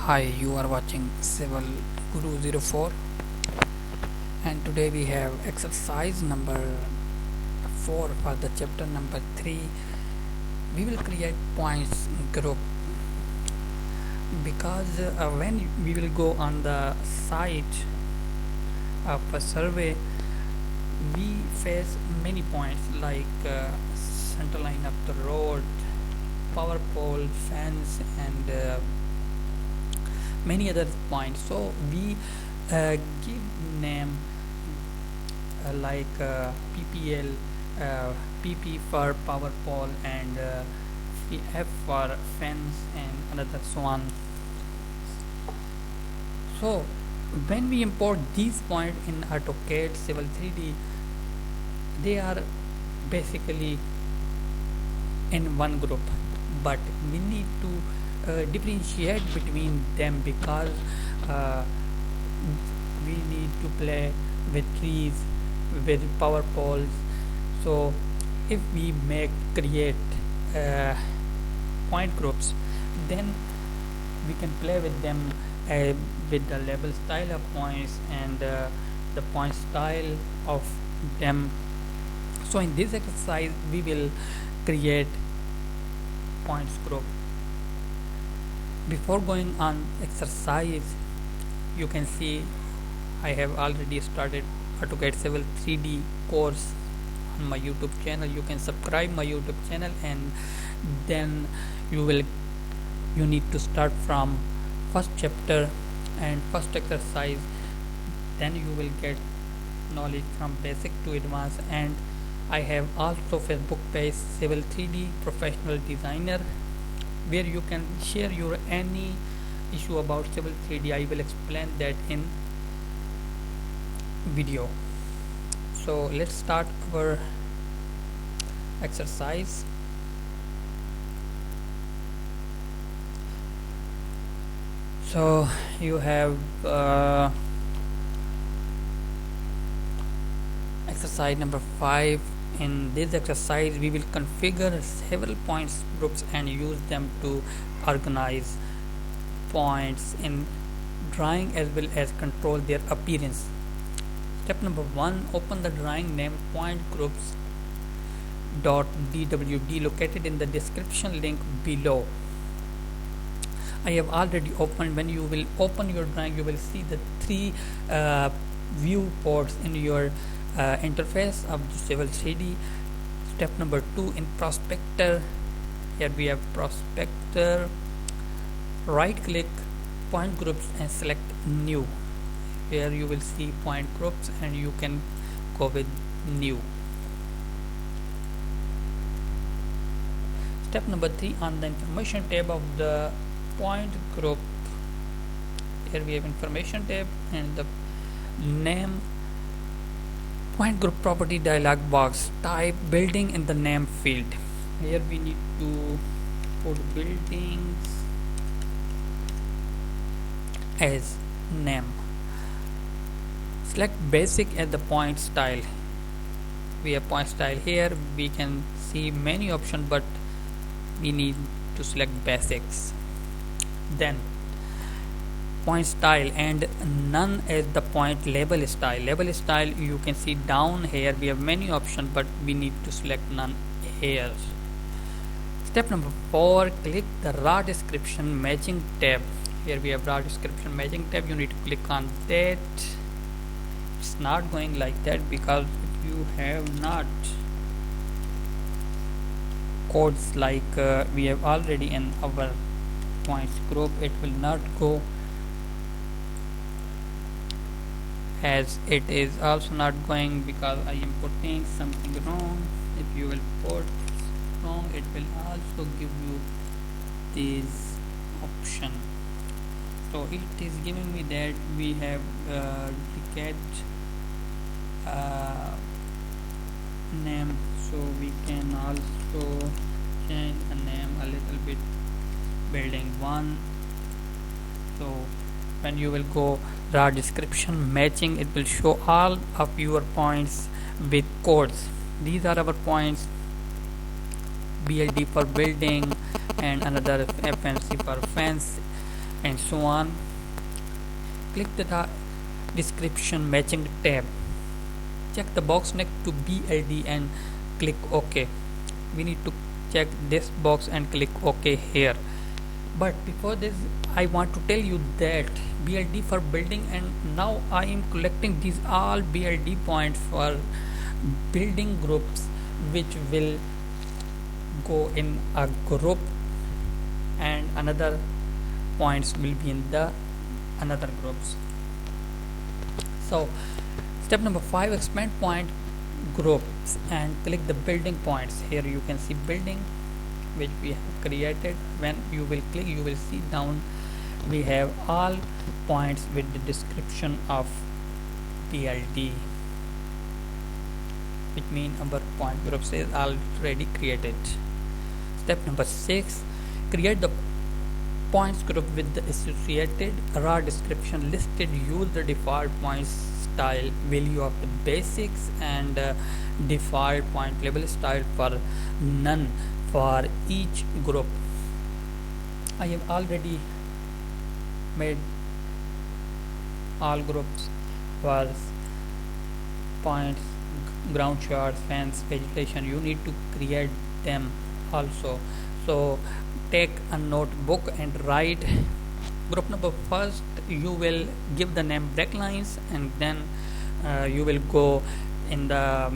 Hi, you are watching Civil Guru 04, and today we have exercise number 4 for the chapter number 3. We will create points group because when we will go on the site of a survey, we face many points like center line of the road, power pole, fence, and many other points. So we give name like PPL, PP for power pole, and F for fence, and another so on. So when we import these points in AutoCAD Civil 3D, they are basically in one group, but we need to differentiate between them because we need to play with trees, with power poles. So if we create point groups, then we can play with them with the label style of points and the point style of them. So in this exercise we will create points group. Before going on exercise, you can see I have already started AutoCAD Civil 3D course on my YouTube channel. You can subscribe my YouTube channel, and then you need to start from first chapter and first exercise. Then you will get knowledge from basic to advanced. And I have also Facebook page Civil 3D Professional Designer, where you can share your any issue about Civil 3D. I will explain that in video. So let's start our exercise. So you have exercise number 5. In this exercise we will configure several points groups and use them to organize points in drawing as well as control their appearance. Step number 1, open the drawing name point groups .dwd located in the description link below. I have already opened. When you will open your drawing, you will see the 3 viewports in your interface of the Civil 3D. Step number 2, in prospector, here we have prospector, right click point groups and select new. Here you will see point groups and you can go with new. Step number 3, on the information tab of the point group, here we have information tab and the name point group property dialog box. Type building in the name field. Here we need to put buildings as name. Select basic as the point style. We have point style here. We can see many options, but we need to select basics. Then point style and none as the point label style. Label style, you can see down here we have many options, but we need to select none here. Step number 4, click the raw description matching tab. Here we have raw description matching tab. You need to click on that. It's not going like that because if you have not codes like we have already in our points group, it will not go as it is also not going because I am putting something wrong. If you will put wrong, it will also give you this option. So it is giving me that we have duplicate name, so we can also change the name a little bit, building 1. So when you will go raw description matching, it will show all of your points with codes. These are our points: BLD for building and another FNC for fence. and so on. Click the description matching tab. Check the box next to BLD and click OK. We need to check this box and click OK here. But before this, I want to tell you that BLD for building, and now I am collecting these all BLD points for building groups, which will go in a group, and another points will be in the another groups. So step number 5, expand point groups and click the building points. Here you can see building which we have created. When you will click, you will see down we have all points with the description of BLD, which means our point groups is already created. Step number 6, create the points group with the associated raw description listed. Use the default points style value of the basics and default point label style for none for each group. I have already made all groups for points, ground shots, fence, vegetation. You need to create them also. So take a notebook and write group number. First you will give the name break lines, and then you will go in the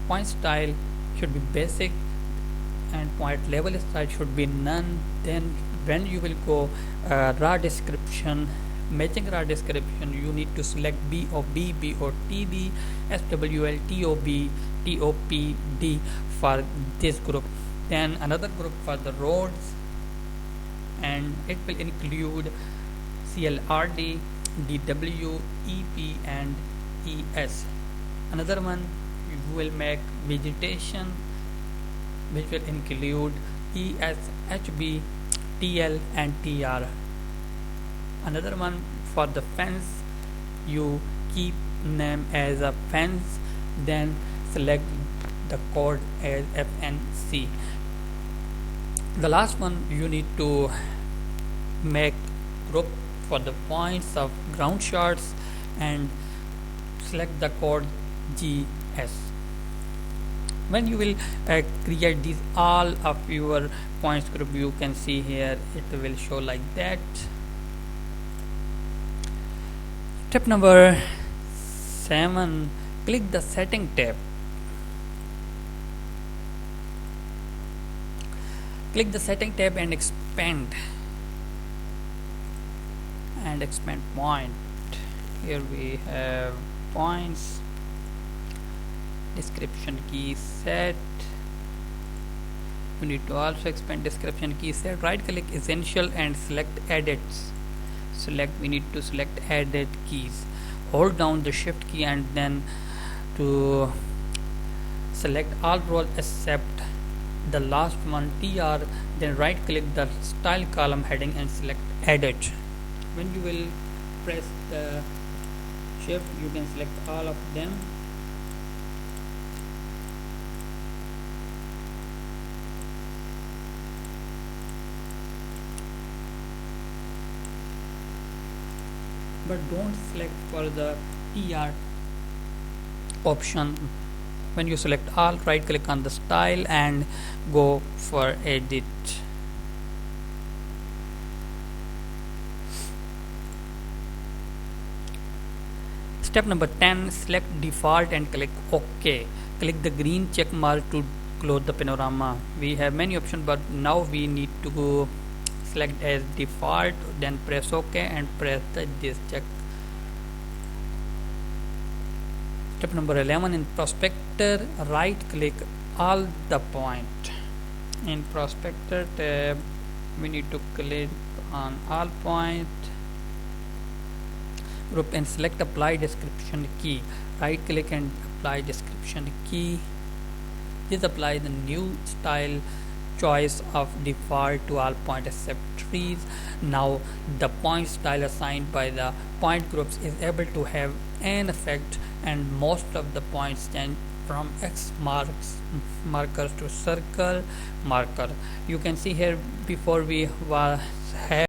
point style should be basic and point level style should be none. Then when you will go raw description, matching raw description, you need to select BOB, BOTB, SWL, TOB, TOPD for this group. Then another group for the roads, and it will include CLRD, DW, EP and ES. Another one you will make vegetation, which will include ES, HB, TL and TR. Another one for the fence, you keep name as a fence, then select the code as FNC. The last one, you need to make group for the points of ground shots and select the code GS. When you will create these all of your points group, you can see here it will show like that. Step number 7, click the setting tab. Click the setting tab and expand point. Here we have points, description key set. You need to also expand description key set. Right click essential and select edits. We need to select edit keys. Hold down the shift key and then to select all rows except the last one, TR. Then right click the style column heading and select edit. When you will press the shift, you can select all of them. But don't select for the TR option. When you select all, right click on the style and go for edit. Step number 10, select default and click OK. Click the green check mark to close the panorama. We have many options, but now we need to go select as default, then press OK and press this check. Step number 11, in prospector, right click all the point. In prospector tab, we need to click on all point group and select apply description key. Right click and apply description key. This apply the new style choice of default to all point except trees. Now the point style assigned by the point groups is able to have an effect, and most of the points change from X markers to circle marker. You can see here before we have